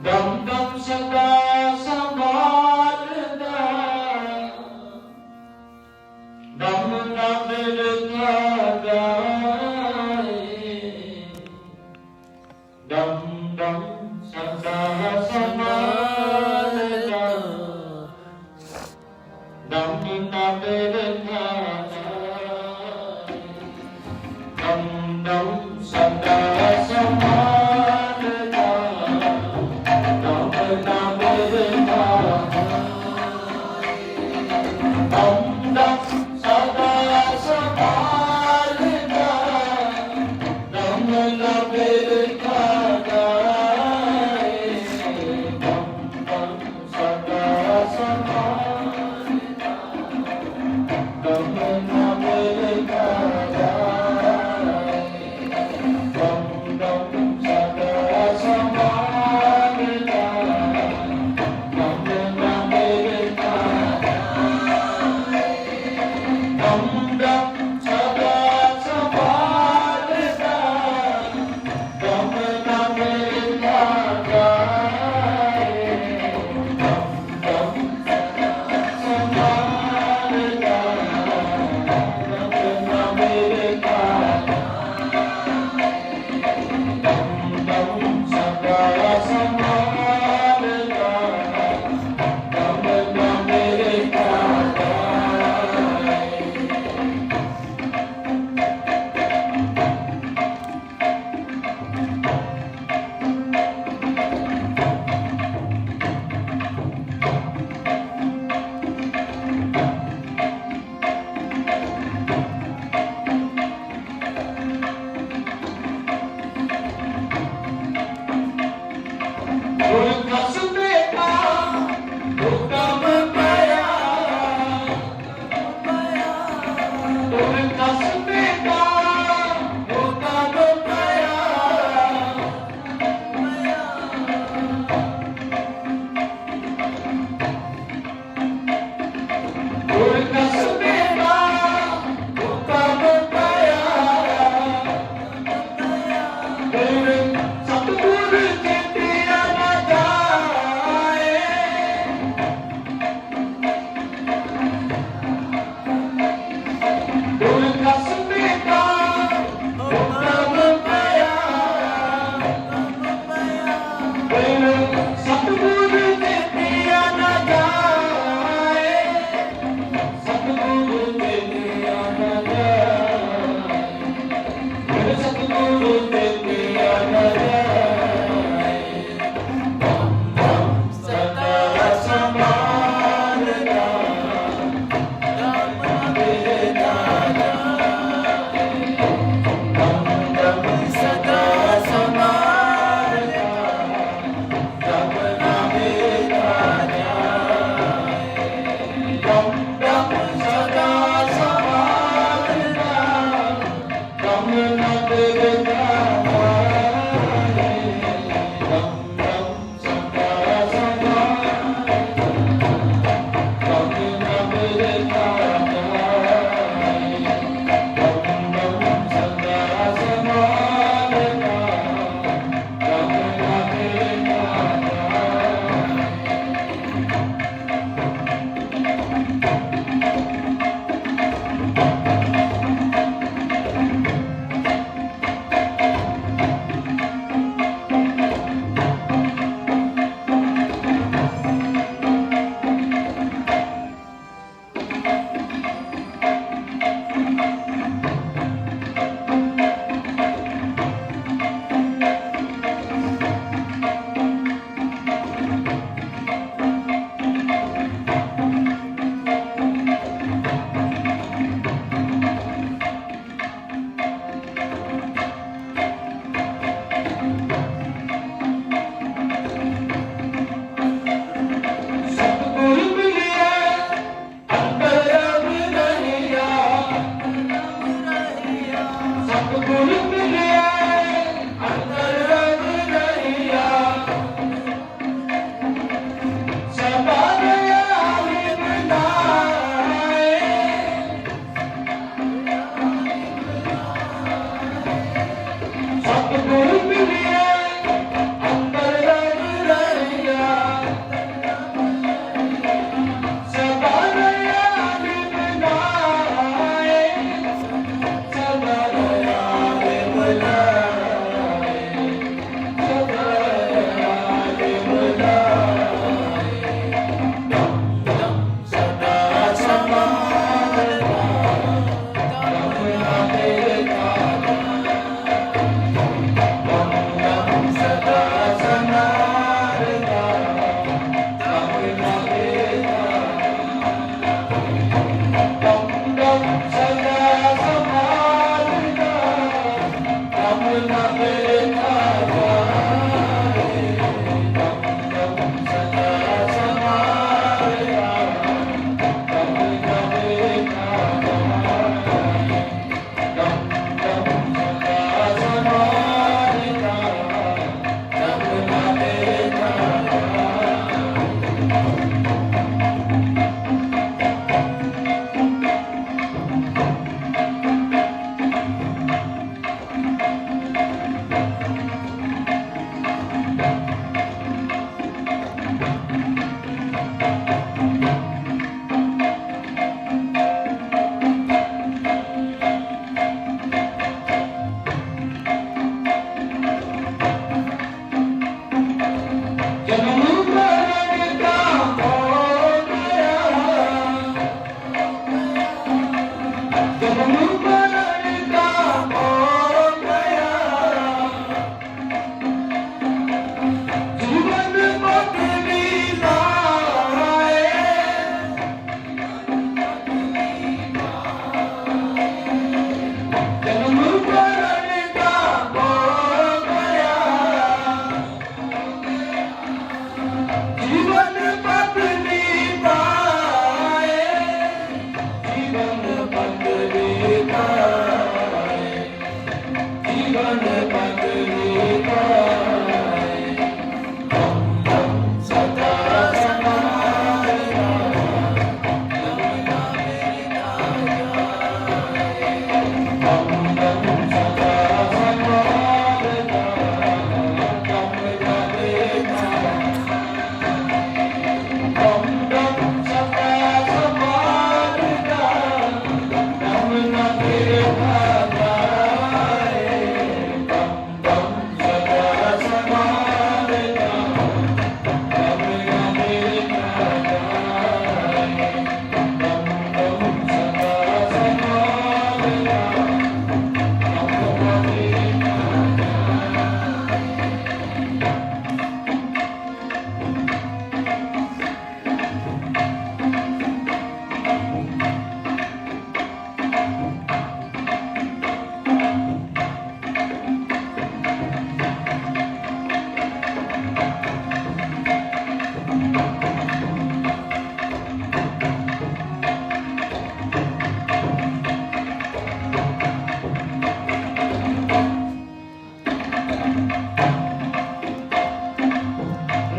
Dum dum sada sambarda, dum dum virthada, dum dum sada sambarda, dum dum virthada, dum dum sada sambarda. ਫਿਰ ਸਤਿਗੁਰ ਚੇਤਿਆ ਨਾ ਜਾਏ। ਗੁਰ ਕਸਮੇ ਕਾ ਹੁਕਮ ਪਿਆ, ਫਿਰ ਸਤਿਗੁਰ ਚੇਤਿਆ ਨਾ ਜਾਏ। ਸਤਿਗੁਰ ਚੇਤਿਆ ਨਾ ਜਾਏ, ਫਿਰ ਸਤਿਗੁਰ ਚੇਤਿਆ ਨਾ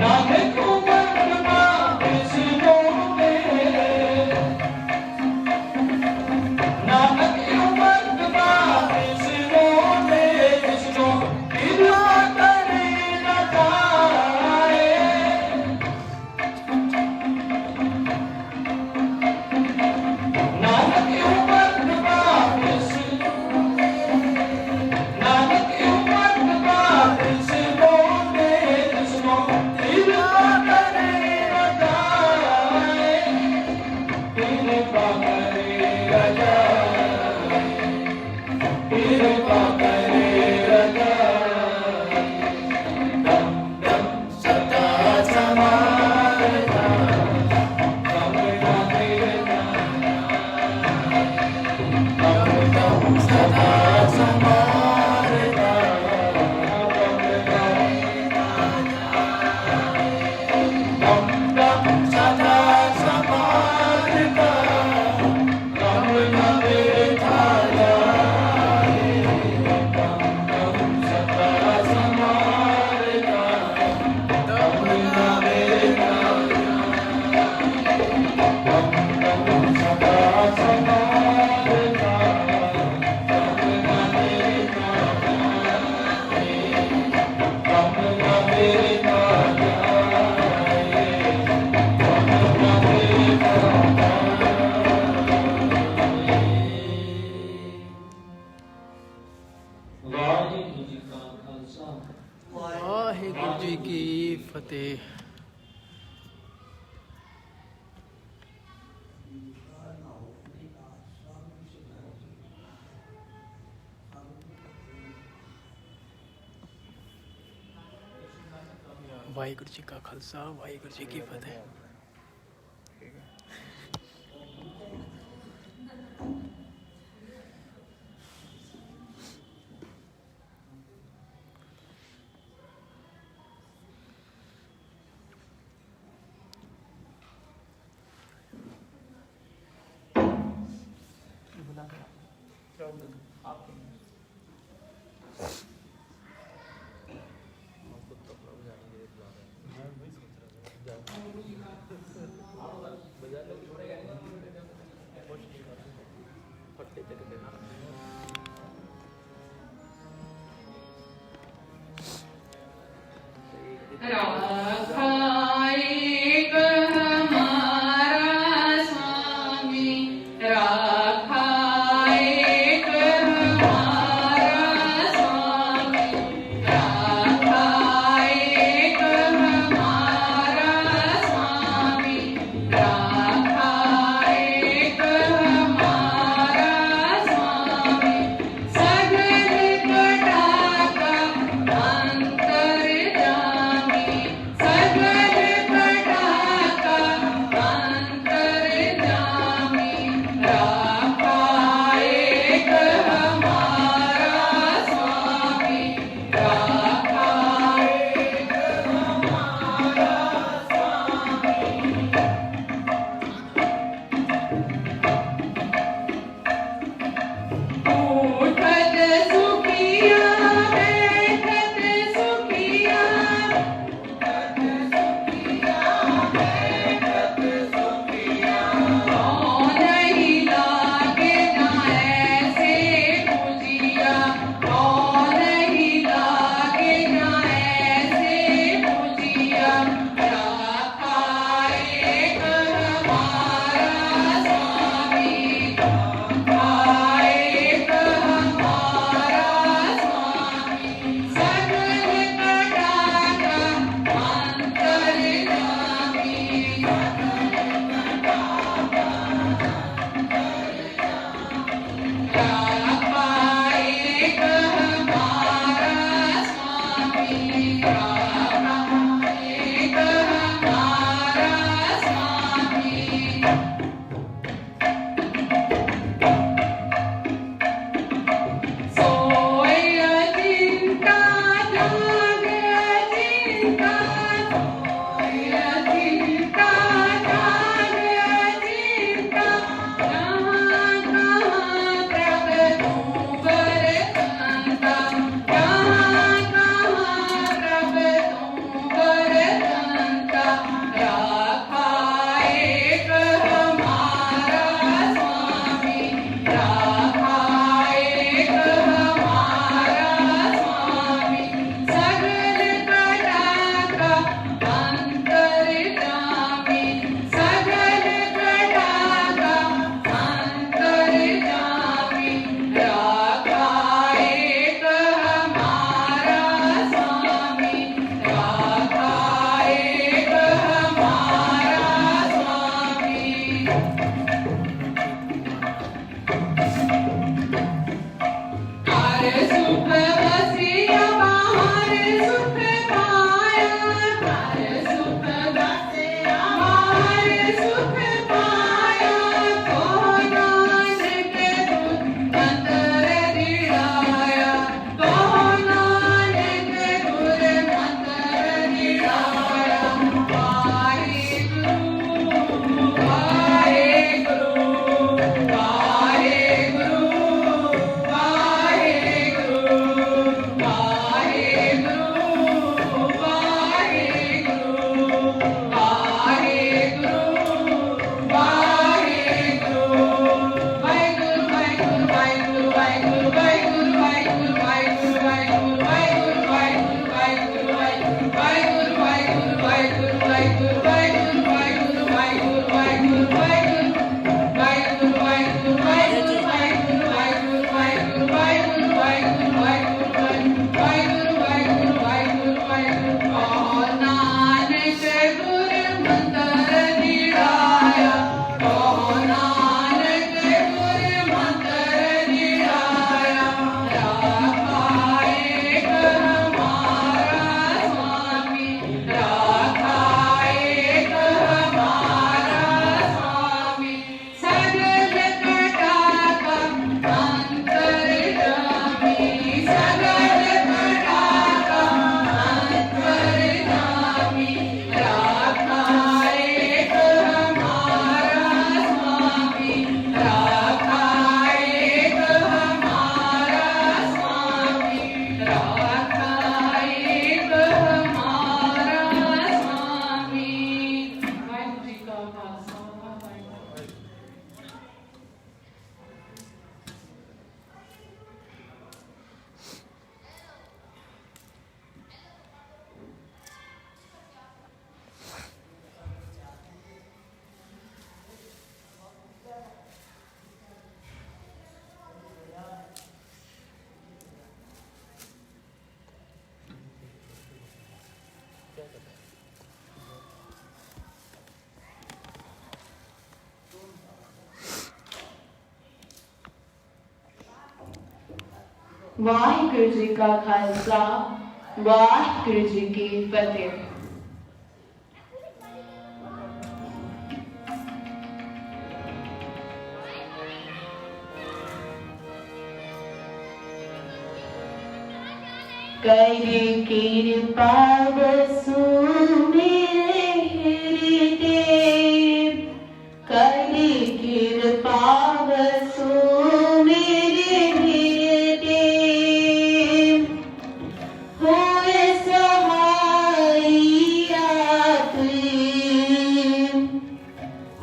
नानक उमंगवा विष्णु में, नानक उमंगवा विष्णु में, विष्णु कृपा करे न जाए। नानक उमंगवा विष्णु, नानक उमंगवा विष्णु में, विष्णु कृपा करे न जाए, कृपा करे न जाए, कृपा करे न जाए। दम दम सदा समारता, दम दम दम सदा समारता, दम दम सदा समारता, दम दम बैठा जाए, दम दम सदा समारता, दम दम बैठा जाए, दम दम सदा समारता, दम दम बैठा जाए, दम दम बैठा वाहिगुरु जी का खालसा वाहिगुरु जी की फतेह। वाहिगुरु जी का खालसा वाहिगुरु जी की फतेह। राखा एक हमारा स्वामी, राखा एक हमारा स्वामी, राखा एक हमारा स्वामी, राखा एक हमारा स्वामी, सगल कटाका अंतर जामी, सगल कटाका अंतर जामी, राखा एक हमारा स्वामी, राखा एक हमारा उठत सुखिया बैठत सुखिया, उठत सुखिया बैठत सुखिया, कौन ही लागे ना ऐसे पूजिया, कौन ही लागे ना ऐसे पूजिया, राखा एक हमारा स्वामी, राखा एक हमारा स्वामी, सगल कटाका अंतर जामी, राखा एक हमारा स्वामी, राखा एक हमारा स्वामी। सोए अचिंता जागे अचिंता, सोए अचिंता जागे अचिंता, जहाँ कहाँ प्रभ तू बरसंता, जहाँ कहाँ वाहिगुरु जी का खालसा वाहिगुरु जी की फतेह। कर कृपा वसु मेरे हृदय, कर कृपा वसु मेरे हृदय, होए सहाय आपकी,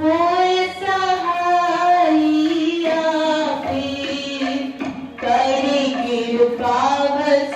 होए सहाय आपकी, कर कृपा वसु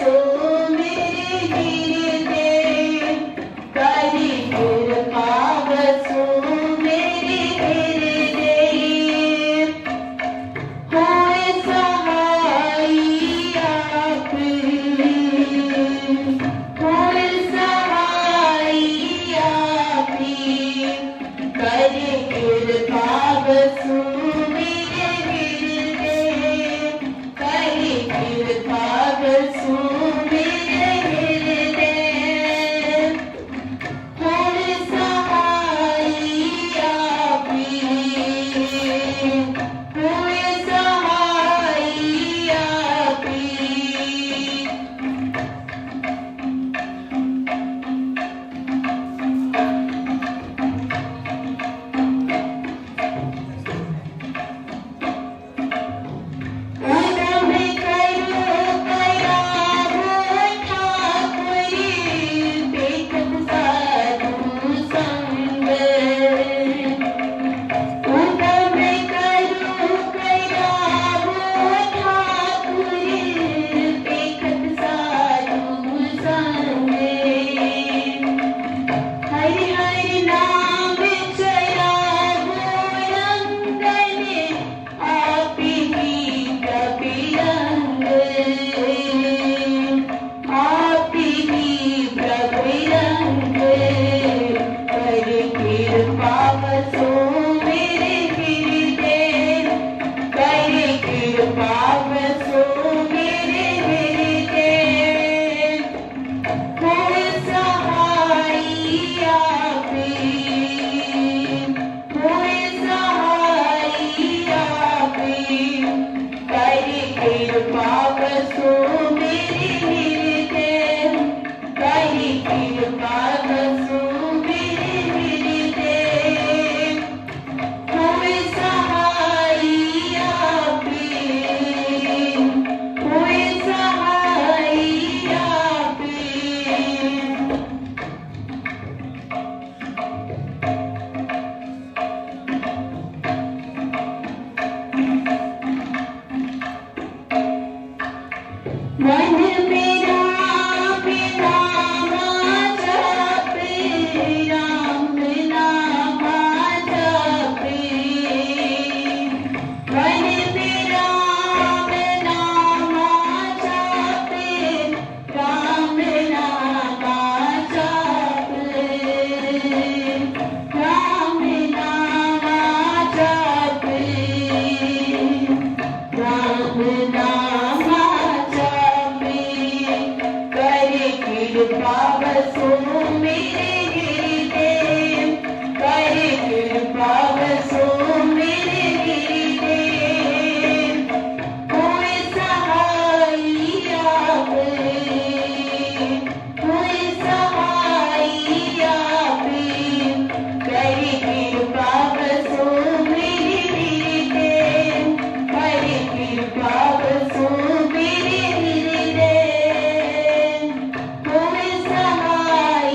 सहाय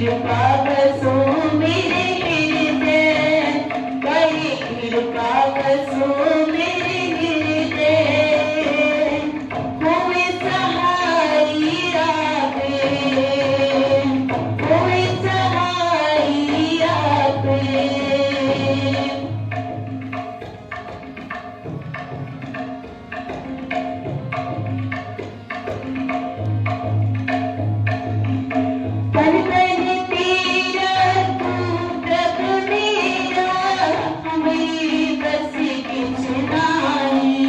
कृपा बसो मेरे हृदय, तेरी कृपा बसो मेरे हृदय, कोई सहाय आपे, कोई सहाय आपे। तन तन तेरा तू प्रभु मेरा, हमें बस किछ नाहीं।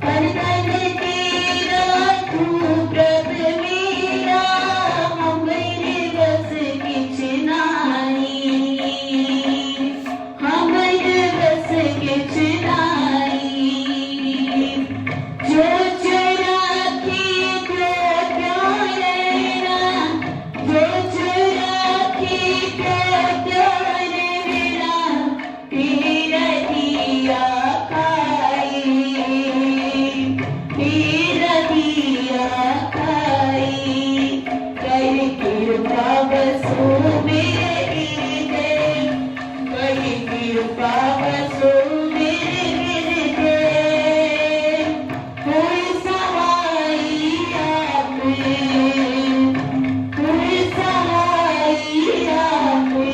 तन तन तेरा तू प्रभु मेरा, हमें बस किछ नाहीं, हमें बस किछ नाहीं। जो चुराखी जो प्यारा, जो चुराखी जो प्यारा, तेरा दिया खाई, तेरा दिया खाई। कर कृपा बसो मेरे हृदय, कर कृपा बसो मेरे हृदय, कोई सहाय आपे, कोई सहाय आपे।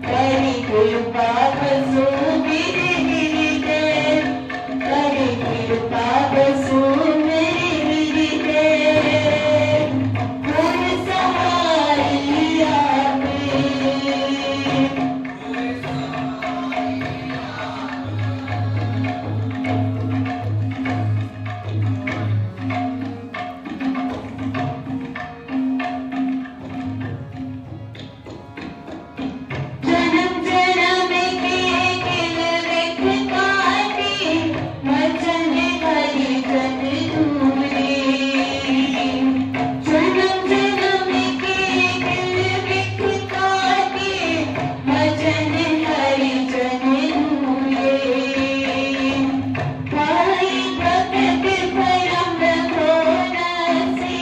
कर कृपा बसो मेरे हृदय, कर कृपा बसो मेरे हृदय, कोई सहाय आपे। जन्म जन्म के किल विख काटे, वचन हरि जन दूरे। जन्म जन्म के किल विख काटे, वचन हरि जन दूरे। भाई भगत परम भोरसी,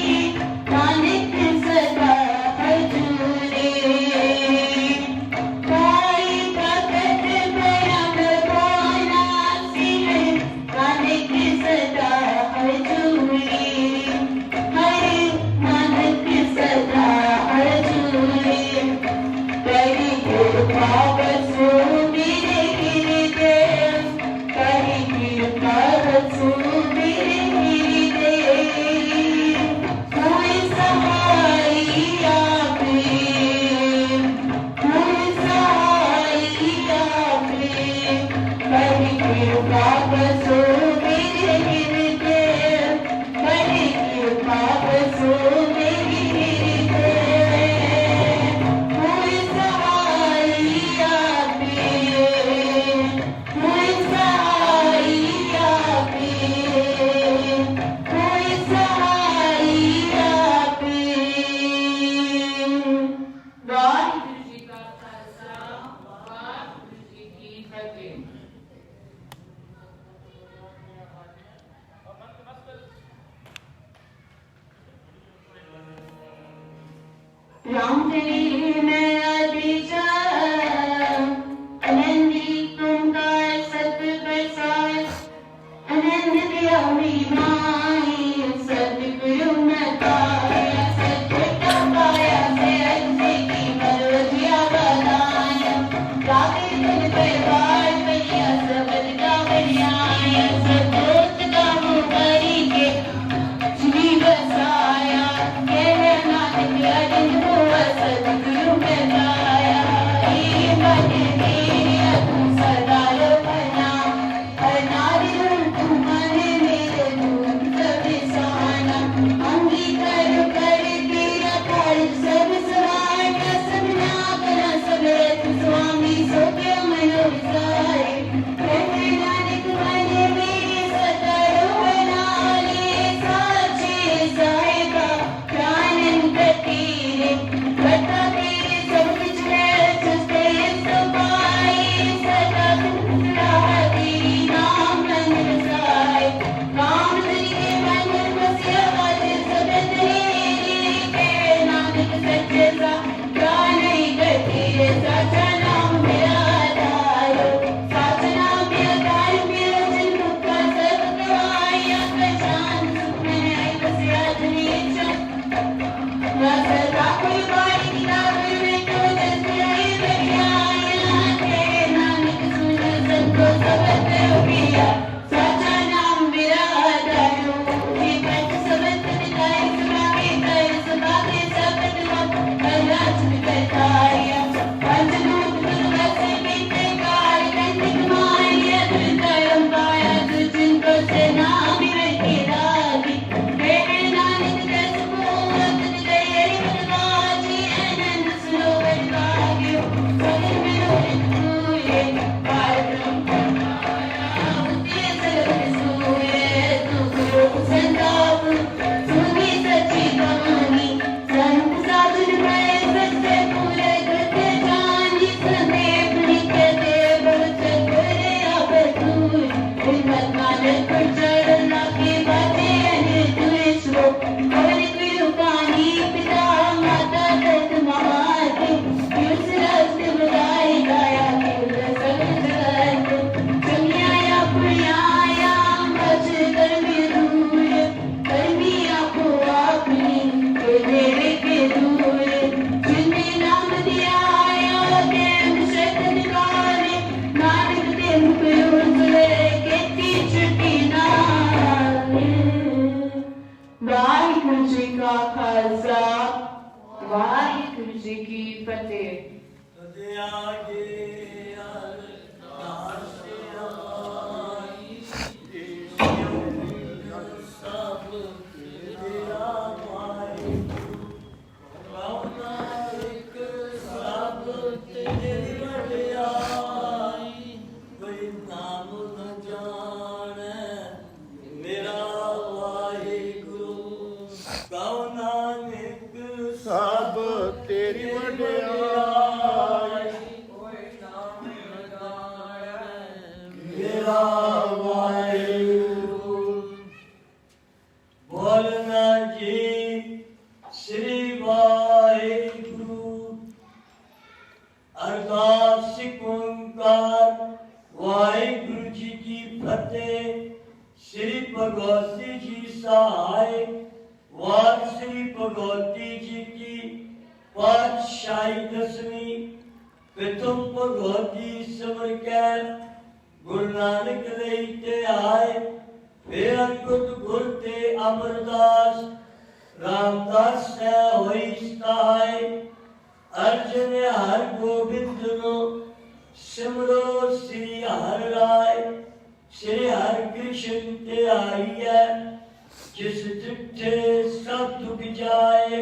नानक सदा हजूरे। भाई भगत परम भोरसी, नानक सदा हजूरे। हरे नानक सदा हजूरे। तेरी कृपा बसो मेरे हृदय, तेरी कृपा बसो मेरे हृदय, कोई सहाय आपे, कोई सहाय आपे। तेरी कृपा बसो मेरे हृदय, तेरी कृपा बसो मेरे हृदय, कोई सहाय आपे, कोई सहाय आपे, कोई सहाय आपे। वाहिगुरु जी का खालसा, वाहिगुरु जी की फतेह। राम तेरी मैं आदिशा, अनंदी तुमकार सत प्रसाद, अनंत दयामी माई सतगुरु मैं पाया, सतगुरु पाया से अच्छे की मरोजिया बधाया। गावे तुम परिवार बनिया सबद का बनिया, सतोष का मुखरी के श्री बसाया। कह नानक अरिंद हुआ सतगुरु में गाया। हे मन मेरे तू सदा लो बना, अनादि तू मन मेरे दूर सब साना। अंगीकार कर तेरा कार्य सब सवार, सब नागना सब रत स्वामी सो क्या मनो विसारे। कह नानक मन मेरे सदा लो बना ले, साचे साहिबा प्राणन कटीरे। बता तेरे सब कुछ है सस्ते सबाई, सदा सदा तेरी नाम रंग रसाए। राम धरी के मन बसिया बात सब तेरी, कह नानक सच्चे वाहिगुरु जी की फतेह। ਸਭ ਤੇਰੀ ਵਡਿਆਈ, ਕੋਈ ਨਾਮ ਨਾ ਜਾਣੈ ਮੇਰਾ ਵਾਹਿਗੁਰੂ। ਬੋਲਣਾ ਜੀ ਸ੍ਰੀ ਵਾਹਿਗੁਰੂ। ਅਰਦਾਸ ਸਿੱਖ ਓਂਕਾਰ ਵਾਹਿਗੁਰੂ ਜੀ ਕੀ ਫਤਿਹ। श्री भगवती जी सहाय। वार श्री भगवती जी की पातशाही दसवीं प्रथम भगवती समर कर गुरु नानक लेते आए। फिर अनकुट गुर ते अमरदास रामदास ने होई सहाय। अर्जन हर गोबिंद नो सिमरो श्री हर राय। श्री हर कृष्ण ते आई है जिस चिट्ठे सब दुख जाए।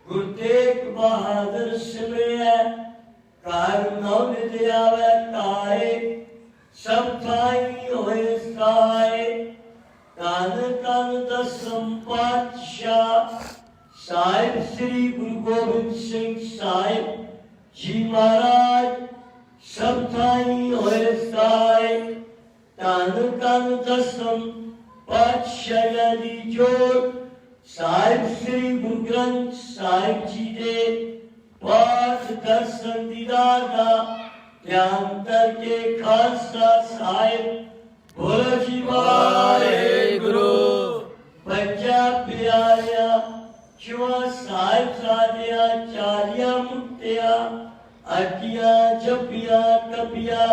गुरु तेग बहादुर सिमरिया कार नौन दियावे ताए। सब थाई होए सहाय। तन तन दसम पातशाह साहिब श्री गुरु गोबिंद सिंह साहिब जी महाराज सब थाई होए सहाय। तन तन दसम पातशाह दी जोत साहिब श्री गुरु ग्रंथ साहिब जी दे पाठ दर्शन दीदार दा ध्यान करके खालसा साहिब बोलो जी वाहेगुरु। बच्चा प्यारिया चुआ साहिब सादिया चारिया मुक्तिया अटिया जपिया कपिया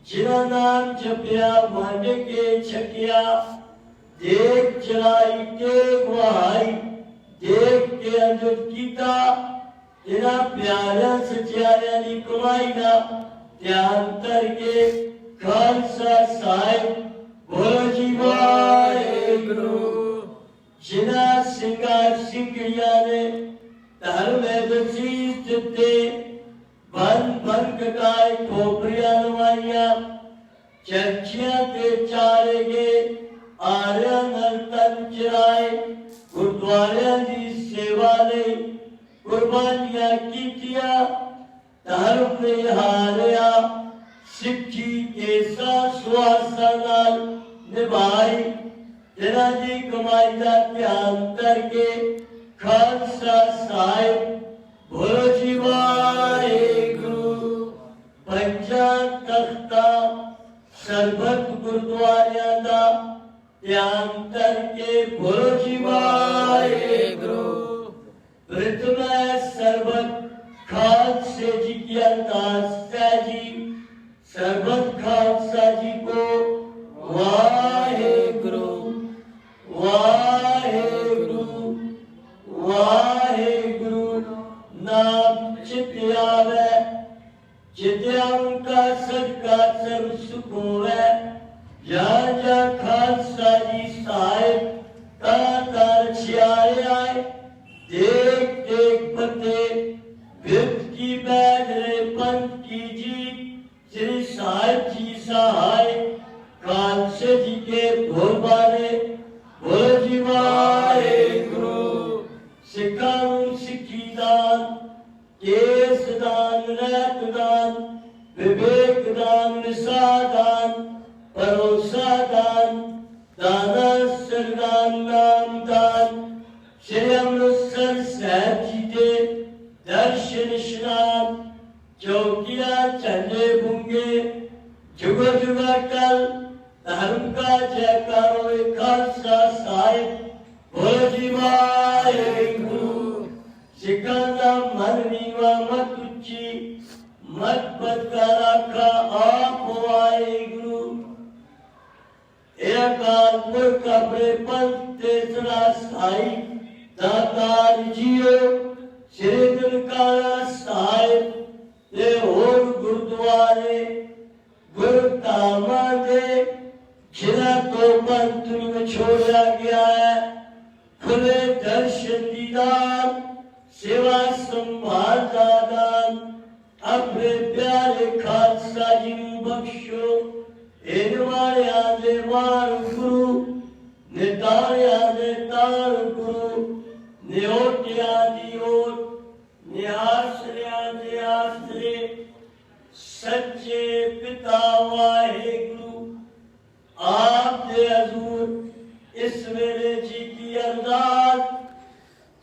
जिना नाम जपिया वंड के छकिया। देख चलाई टेक वहाई देख के अंजुर कीता। तेरा प्यारा सच्चाया दी कमाई दा ध्यान करके खालसा साहिब बोलो जी वाहेगुरु। जिना सिंगार सिंगिया ने धर्म दसीस दिते। बन बन कटाए खोपरिया नवाइया चर्चिया के चारे गे आर्या नर्तन चराए। गुरुद्वारे दी सेवा ने कुर्बानियां कीतिया। धर्म ने हारिया सिक्खी केसा सुआसा नाल निभाई। जिन्हां दी कमाई दा ध्यान करके खालसा साहिब बोलो जी वाहेगुरु। पंजा तख्ता सरबत गुरुद्वारियां दा ध्यान करके बोलो जी वाहेगुरु। प्रथम सरबत खालसे जी की अरदास है जी। सरबत खालसा जी को वाहेगुरु वाहेगुरु वाहेगुरु। नाम चित आवे जित्या उनका सदका सर्व सुख होवे। जा जा खालसा जी साहिब तार छियारे आए। देख देख पते विरत की बैठ रे पंथ की जीत। श्री साहिब जी सहाय खालसे जी के भोरबारे बोलो जी वाहेगुरु। सिखा सिखी दान केस दान रैत दान विवेक दान निशा दान भरोसा दान दाना सरदान नाम दान। श्री अमृतसर साहिब जी के दर्शन स्नान चौकिया झंडे बुंगे जुगा जुगा कल। धर्म का जयकार होए खालसा साहिब बोलो जी वाहेगुरु। सिखा दा मन नीवा मत उच्ची मत बदका रखा आप वाहेगुरु। ए अकाल पुरख अपने पंथ तेसरा साई दातार जियो श्री ननकाना साहिब ते और गुरुद्वारे गुरुधामां दे जिन्हां तो पंथ में छोड़ा गया है खुले दर्शन दीदार सेवा संभाल दादान अपने प्यारे खालसा जी नूं बख्शो इन वालियां दे वार गुरु नितारियां दे तार गुरु निओटियां दी ओट निआसरियां दे आसरे सच्चे पिता वाहिगुरु आप दे हजूर इस वेले जी की अरदास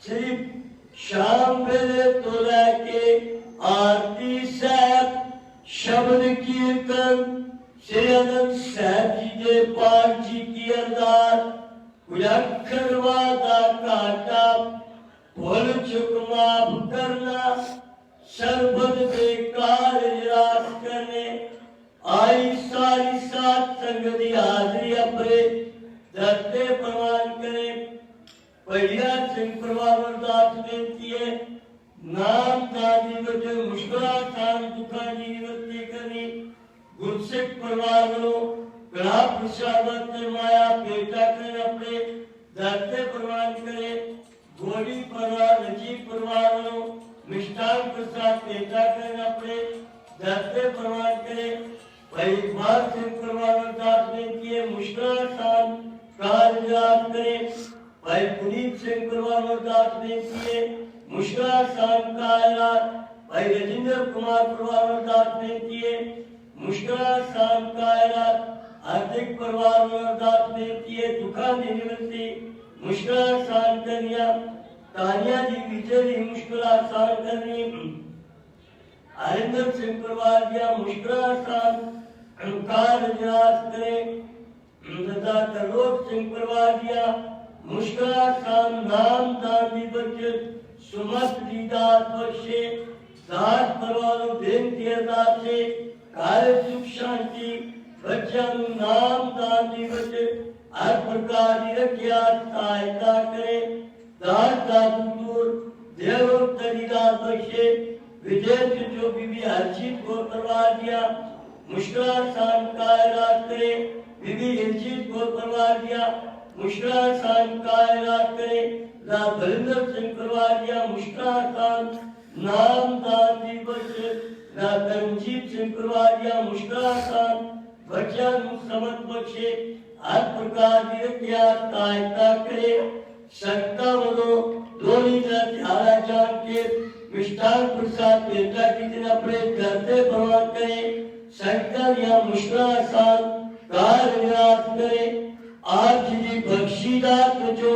सिर्फ शाम वेले तो लेके आरती साहब शब्द कीर्तन श्री आनंद साहब जी दे पाठ जी की अरदास कुलक्षण वादा काटा भूल चुक माफ करना सर्वद बेकार निराश करने आई सारी सात संगत की हाजिरी अपने दर्दे प्रमाण करे पहिया सिंह परिवार अरदास बेनती है नाम दादी बचे मुश्किल खान दुखा जी निवृत्ति करनी गुरसिख परिवार वालों गणा प्रसाद माया बेटा कर अपने दर्दे प्रमाण करे गोली परिवार नजीब परिवार वालों मिष्टान प्रसाद बेटा कर अपने दर्दे प्रमाण करे भाई इकबाल सिंह परिवार अरदास बेनती है मुश्किल खान कार्य करे भाई पुनीत सिंह परिवार अरदास बेनती है मुश्किल खान का ऐलान भाई राजेंद्र कुमार परिवार अरदास बेनती है मुश्किल खान का ऐलान हार्दिक परिवार अरदास बेनती है दुखा की निवृत्ति मुश्किल खान कन्या तानिया जी विजय जी मुश्किल खान करनी हरिंदर सिंह परिवार दिया मुश्किल खान कार निराश करे तथा तरलोक सिंह परिवार दिया मुश्किल खान नाम दानी बचत सुमत दीदार बख्शे दास परिवारों बेनती अरदास से कार्य सुख शांति बच्चों नाम दानी बचत हर प्रकार की रक्षा सहायता करे दास दादू दूर देव दरीदार बख्शे विदेश जो बीबी हरजीत को करवा दिया मुश्किल खान का इलाज करे बीबी हरजीत को करवा दिया मुश्किल खान का इलाज करे ला बरिंदर सिंह करवा दिया मुश्किल खान नाम दादी बख्शे ला तंजीब सिंह करवा दिया मुश्किल खान बच्चा समझ बख्शे हर प्रकार की रक्षा सहायता करे सकता वालों दोनी ध्यारा जान के मिष्ठान प्रसाद बेटा की दिन अपने करते प्रमाण करे संकट या मुश्किल आसान कार निराश करे आज जी बख्शीदा जो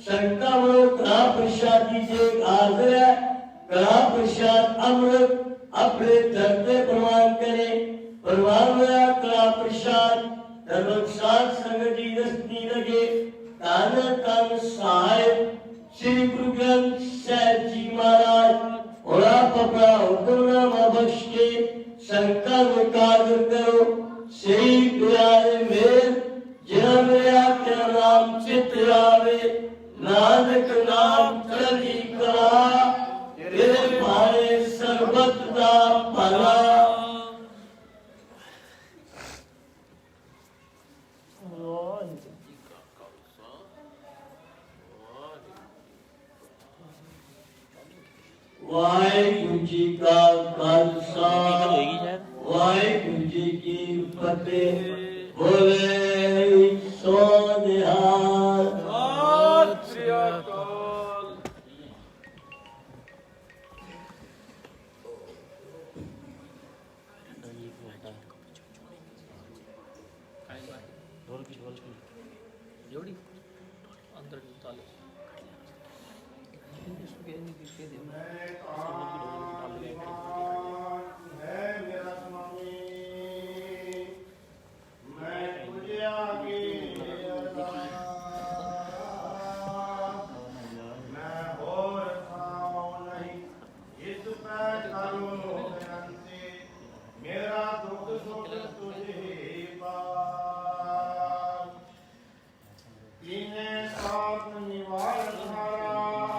संकट वालों कला प्रसाद दीजिए हाजिर है कला प्रसाद अमृत अपने करते प्रमाण करे परिवार में कला प्रसाद धर्मसाद संगति रस्ती लगे तान तान साहिब श्री गुरु ग्रंथ साहिब जी महाराज और आप अपना हुक्मनामा बख्श के संकल्प एकाग्र करो सही प्यारे मेर जिन्हें मेरा तेरा नाम चित आवे नानक नाम चली करा तेरे भारे सर्वत दा भला वाहिगुरु जी का खालसा वाहिगुरु जी की फतेह बोले सो निहाल सत श्री अकाल। जोड़ी अंदर ताले निवार धारा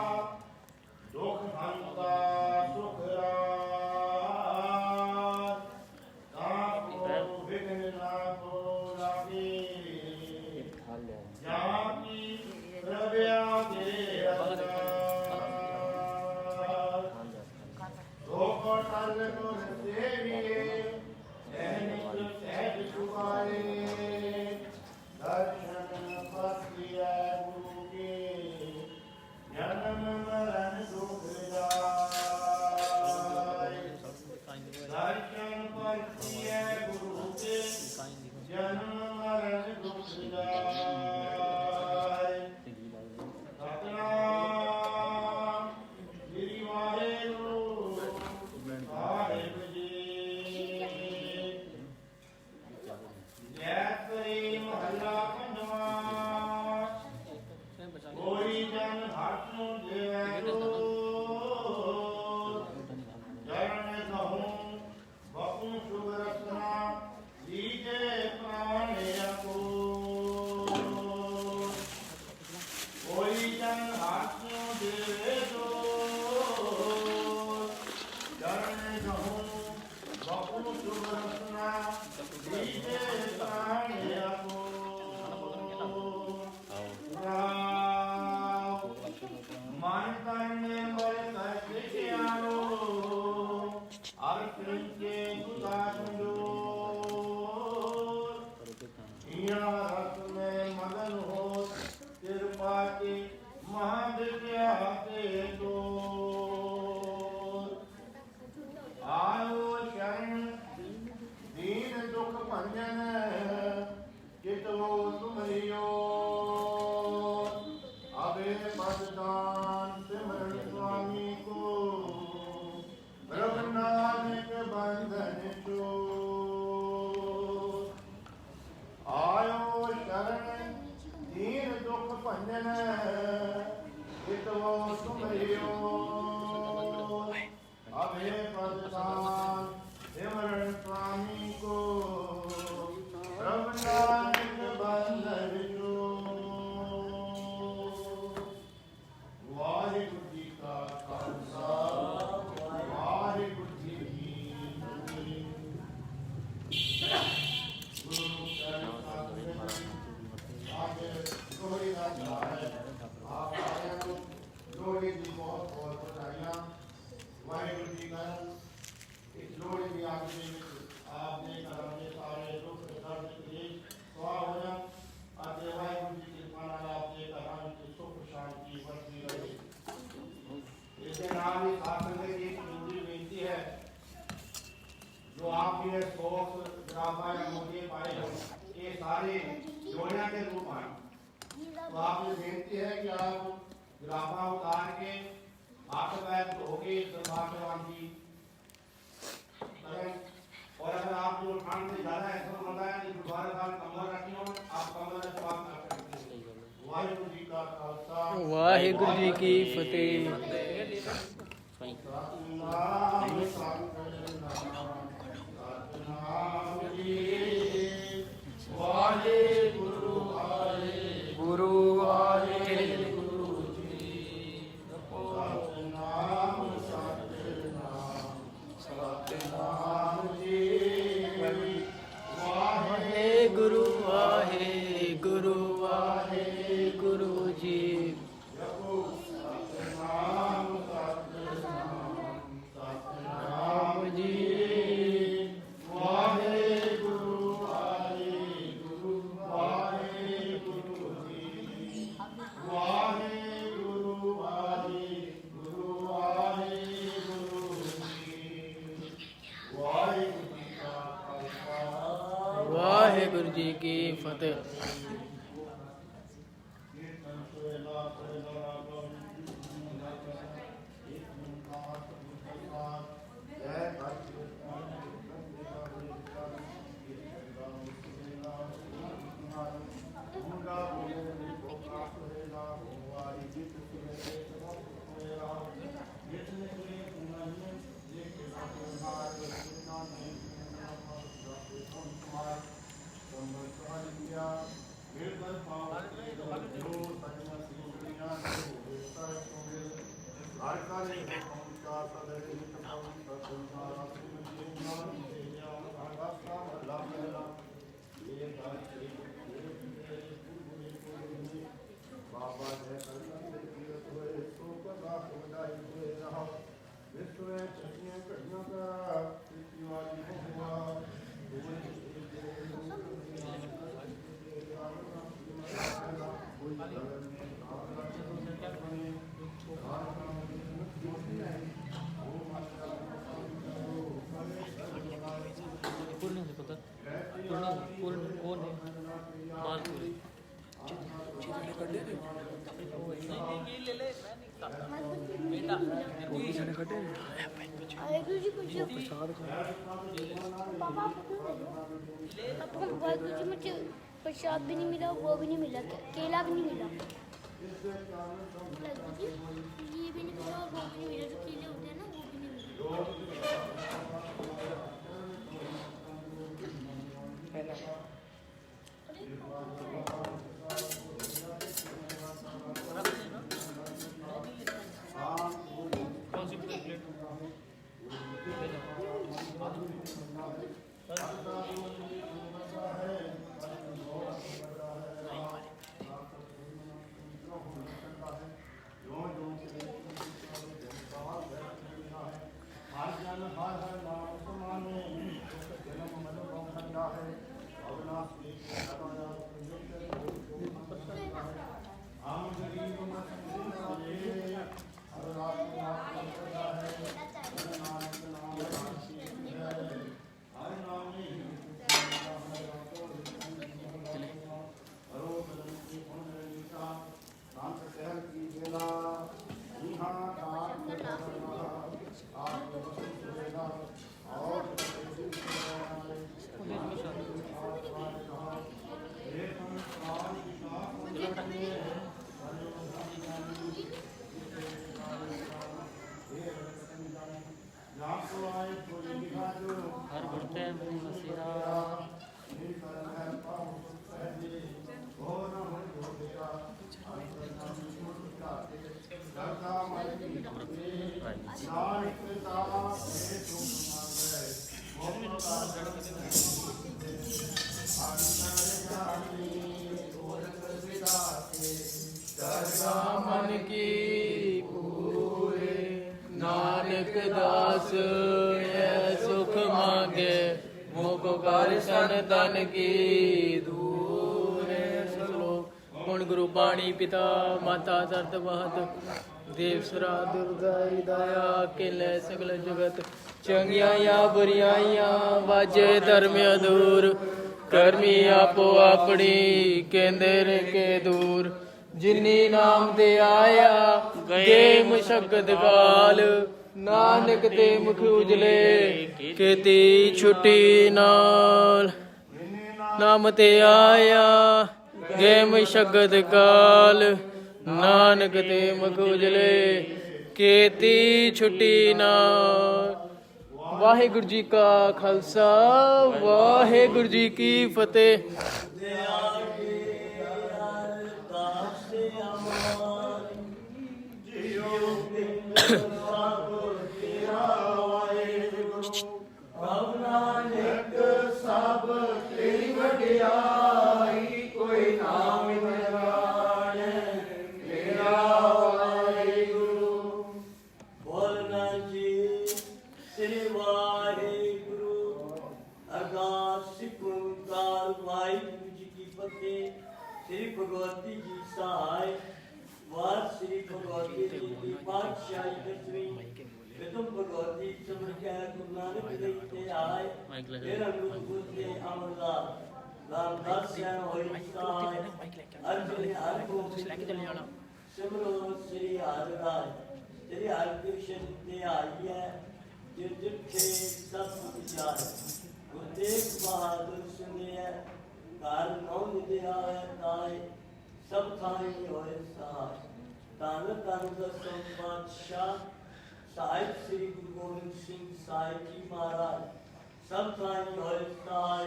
ਮਨ ਤਨ ਮਰ ਕਰ ਸਿਆਰੋ ਅਰ ਪ੍ਰਿੰਕੇ ਕੁਦਾਸ਼ੋ ਇਹਾਂ ਰਸ ਮੈਂ ਮਗਨ ਹੋ ਕਿਰਪਾ ਕੇ ਮਹਾਦਿਆ ਤੇ ਦੋ ਆਇਓ ਸ਼ਰਨ ਦੀਨ ਦੁਖ ਭੰਜਨ ਕਿਤਵੋ ਤੁਮਰਿਓ ਅਬੇ ਪਦਦਾਨ ਸਿਮਰਨ ਸੁਆਮੀ ਕੋ ਰਵਨਾਨਕ ਬੰਧਨ ਚੋ ਆਇਓ ਸ਼ਰਨ ਦੀਨ ਦੁਖ ਭੰਜਨ ਕਿਤਵੋ ਤੁਮਰਿਓ अभय पददान सिमरण स्वामी को रवनानक बंधन जो वाहिगुरु जी का खालसा वाहिगुरु जी की फतेह। गुरु चरण आज लोहड़ी का त्योहार है। आप सारे लोहड़ी की बहुत बहुत बधाइयाँ। वाहिगुरु जी का इस लोहड़ी की आखिरी में आपने अपने सारे दुख दर्द क्लेश स्वाह हो जाए और वाहिगुरु जी की कृपा नाल आपने कहा कि सुख शांति बरती रहे। इसके नाम ही शास्त्र की एक हिंदी बेनती है जो आप ये शोक ग्राफा या मोटे पाए हो ये सारे जोड़िया के रूप हैं। तो आपने बेनती है कि आप ग्राफा उतार के हाथ पैर धो के दरबार भगवान जी करें। और अगर आप जो ठंड से ज्यादा ऐसा होता है कि दोबारा साल कमर रखी हो आप कमर में स्वाद कर सकते हैं। वाहिगुरु जी का खालसा वाहिगुरु जी की फतेह। सतनाम सतनाम जी वाहिगुरु गुरु गुरु वाहे गुरु वाहे गुरु जी। सतनाम सतनाम जी वाहे गुरु जी वाहे गुरु जी वाहे गुरु जी वाहिगुरु जी की फतेह। वाहिगुरु जी मुझे प्रसाद भी नहीं मिला, वो भी नहीं मिला, केला भी नहीं मिला, ये भी नहीं मिला और वो भी नहीं मिला। जो केले होते हैं ना वो भी नहीं जो ਜਨ ਹਰ ਹਰ ਨਾਮ ਸਮਾਨੇ ਜਨਮ ਮਨ ਭਉ ਨਾ ਜਾਹੇ ਅਵਨਾਸ਼ ਕੀ ਸਤਾਇਆ ਆਮ ਗਰੀਬ ਮਤ ਸੰਸਾਰੇ ਹਰ ਰਾਤ ਨਾਮ ਕਰਦਾ ਹੈ ਨਾਨਕ ਨਾਮ ਹਰ ਨਾਮ ਨਹੀਂ ਹਰੋ ਬਦਨ ਕੀ ਪੁਨ ਨੀਤਾ ਨਾਮ ਸਹਿਰ ਕੀ ਜੇਲਾ ਨਿਹਾ ਨਾਮ ਕਰਨਾ ਆਪ ਵਸਨ ਸੁਰੇਗਾ ਔਰ हर बढ़ते मसीहा मन की पूरे नानक दास है सुख मांगे मुख कर सन तन की दूर श्लोक गुण गुरु बाणी पिता माता दर्द महत देव सरा दुर्गा दया किले सगल जगत चंगिया बुरियाइया वाजे धर्म अधूर करमी आपो अपनी केंद्र के दूर जिनी नाम ते आया गए मुशक्कत काल नानक ते मुख उजले खेती छुट्टी नाल नाम ते आया गए मुशक्कत काल नानक ते मुख उजले खेती छुट्टी नाल वाहिगुरु जी का खालसा वाहिगुरु जी की फतेह ਸਭ ਤੇਰੀ ਵਡਿਆਈ ਕੋਈ ਨਾਮ ਨਿਰਾਣੇ ਮੇਰਾ ਵਾਹਿਗੁਰੂ ਬੋਲਣਾ ਜੀ ਸ੍ਰੀ ਵਾਹਿਗੁਰੂ ਅਰਦਾਸ ਸਿੱਖ ਓੰਕਾਰ ਵਾਹਿਗੁਰੂ ਜੀ ਕੀ ਫਤਿਹ ਸ੍ਰੀ ਭਗਵਤੀ ਜੀ ਸਹਾਇ ਵਾਰ ਸ੍ਰੀ ਭਗਵਤੀ ਜੀ ਦੀ ਪਾਤਸ਼ਾਹੀ ਦਸਵੀਂ तुम भगवती चंद्र के गुरु नानक देव के आए मेरा गुरु बुद्धे अमरदास रामदास श्याम होई साय अर्जुन हर को सिमरो श्री हरराज तेरे हर कृष्ण ते आई है जो जिथे सब विचार गुरु तेग बहादुर सुने है कार नौ निदया है ताए सब थाई होए सहाय तान तान दसम पातशाह साहिब श्री गुरु गोविंद सिंह साहिब जी महाराज सब थाई होए साय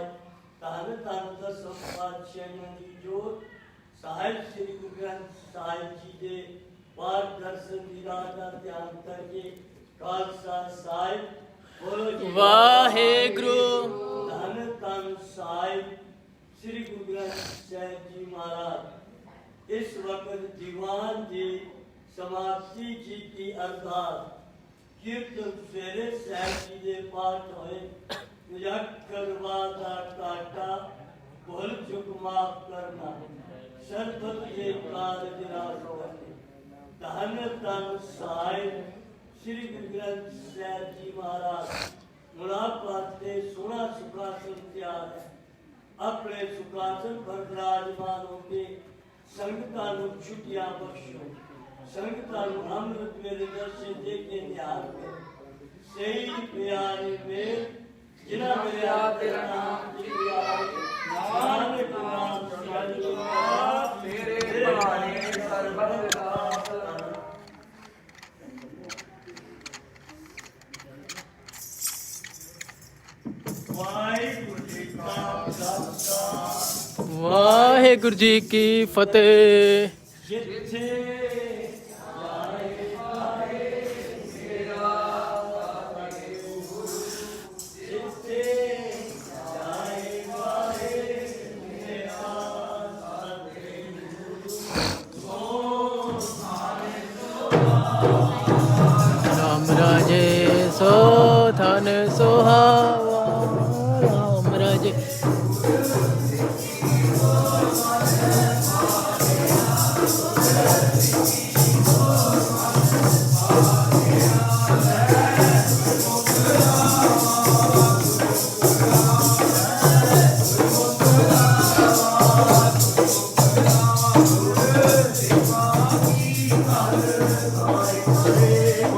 तन तन दसम पातशाहियों की जोत साहिब श्री गुरु ग्रंथ साहिब जी के पाठ दर्शन दीदार का ध्यान करके खालसा साहिब बोलो जी वाहेगुरु धन तन साहिब श्री गुरु ग्रंथ साहिब जी महाराज इस वक्त दीवान जी समाप्ति जी की अरदास कीर्तन सवेरे साहिब जी के पाठ होए करवा दा काटा भूल चुक माफ करना सरबत के कारज राज करने धन तन साहिब श्री गुरु ग्रंथ साहिब जी महाराज मुलाकात से सोना सुखासन तैयार है अपने सुखासन पर विराजमान होके संगतां नूं छुट्टियां बख्शो संगतां नूं अमृत वेले दर्शन दे के निहाल कर सही प्यारे में जिना मेरा तेरा नाम जिया नानक नाम सिमरन तेरे बहाने सर्बत का वाहिगुरु जी का खालसा वाहेगुरु जी की फतेह जिथे राम राजे सो Thank you.